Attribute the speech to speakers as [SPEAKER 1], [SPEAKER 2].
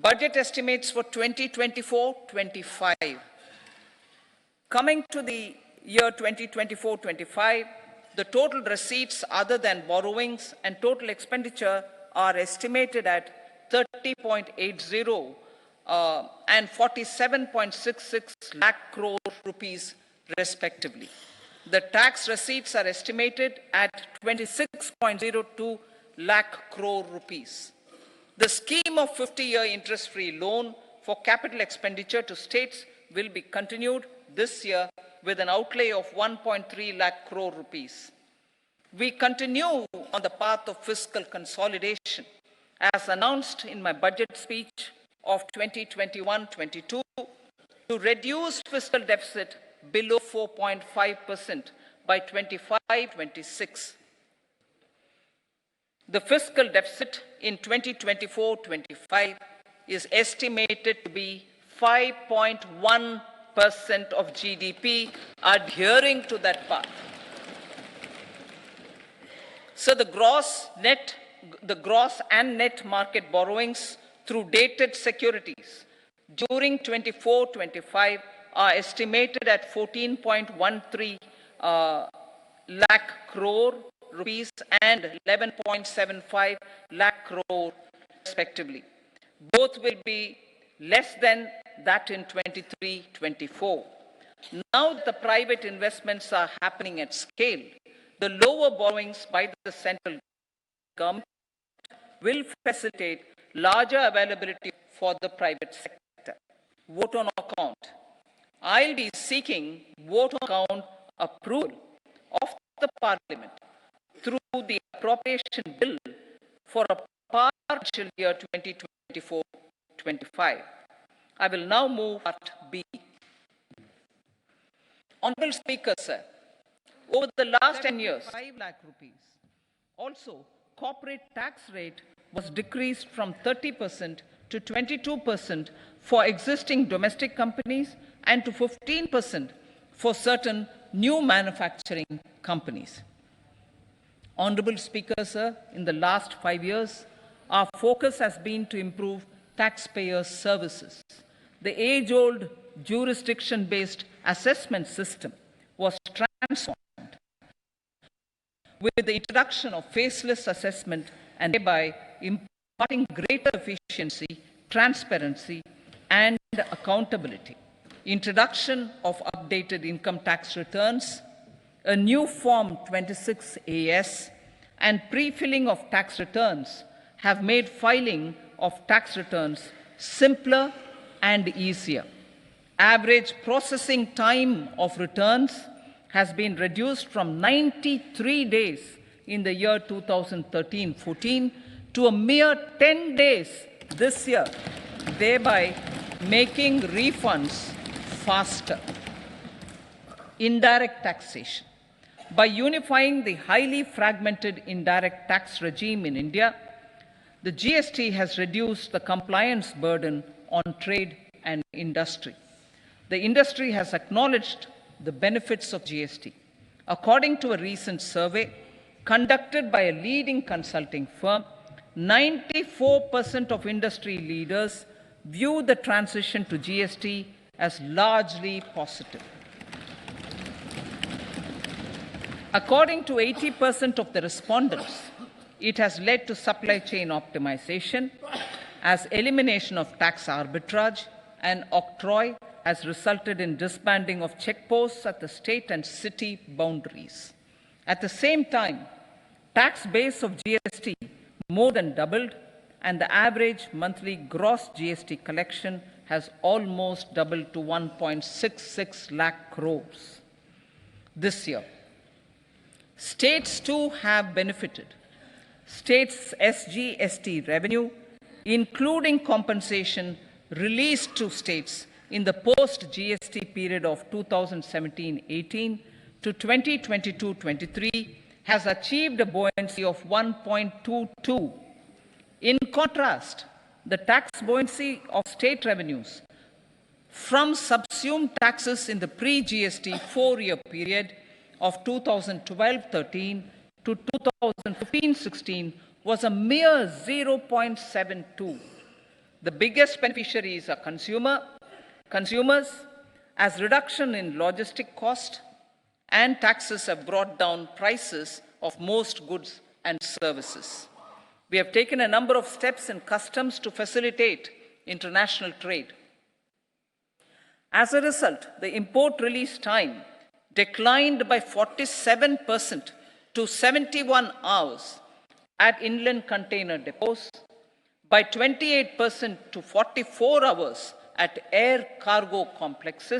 [SPEAKER 1] Budget estimates for 2024-25. Coming to the year 2024-25, the total receipts other than borrowings and total expenditure are estimated at 30.80 and 47.66 lakh crore rupees respectively. The tax receipts are estimated at 26.02 lakh crore rupees. The scheme of 50-year interest-free loan for capital expenditure to states will be continued this year with an outlay of 1.3 lakh crore rupees. We continue on the path of fiscal consolidation, as announced in my budget speech of 2021-22, to reduce fiscal deficit below 4.5% by 25-26. The fiscal deficit in 2024-25 is estimated to be 5.1% of GDP, adhering to that path. So the gross and net market borrowings through dated securities during 24-25 are estimated at 14.13 lakh crore rupees and 11.75 lakh crore respectively. Both will be less than that in 23-24. Now that the private investments are happening at scale, the lower borrowings by the central government will facilitate larger availability for the private sector. Vote on account. I'll be seeking vote on account approval of the Parliament through the appropriation bill for a partial year 2024-25. I will now move part B. Honorable Speaker, sir, over the last 10 years, 5 lakh rupees. Also, corporate tax rate was decreased from 30% to 22% for existing domestic companies and to 15% for certain new manufacturing companies. Honorable Speaker, sir, in the last 5 years, our focus has been to improve taxpayer services. The age-old jurisdiction-based assessment system was transformed with the introduction of faceless assessment and thereby imparting greater efficiency, transparency, and accountability. Introduction of updated income tax returns, a new Form 26AS, and pre-filling of tax returns have made filing of tax returns simpler and easier. Average processing time of returns has been reduced from 93 days in the year 2013-14 to a mere 10 days this year, thereby making refunds faster. Indirect taxation. By unifying the highly fragmented indirect tax regime in India, the GST has reduced the compliance burden on trade and industry. The industry has acknowledged the benefits of GST. According to a recent survey conducted by a leading consulting firm, 94% of industry leaders view the transition to GST as largely positive. According to 80% of the respondents, it has led to supply chain optimization, as elimination of tax arbitrage and octroi has resulted in disbanding of checkposts at the state and city boundaries. At the same time, tax base of GST more than doubled, and the average monthly gross GST collection has almost doubled to 1.66 lakh crores this year. States too have benefited. States' SGST revenue, including compensation released to states in the post-GST period of 2017-18 to 2022-23, has achieved a buoyancy of 1.22. In contrast, the tax buoyancy of state revenues from subsumed taxes in the pre-GST 4-year period of 2012-13 to 2015-16 was a mere 0.72. The biggest beneficiaries are consumers, as reduction in logistic cost and taxes have brought down prices of most goods and services. We have taken a number of steps in customs to facilitate international trade. As a result, the import release time declined by 47% to 71 hours at inland container depots, by 28% to 44 hours at air cargo complexes,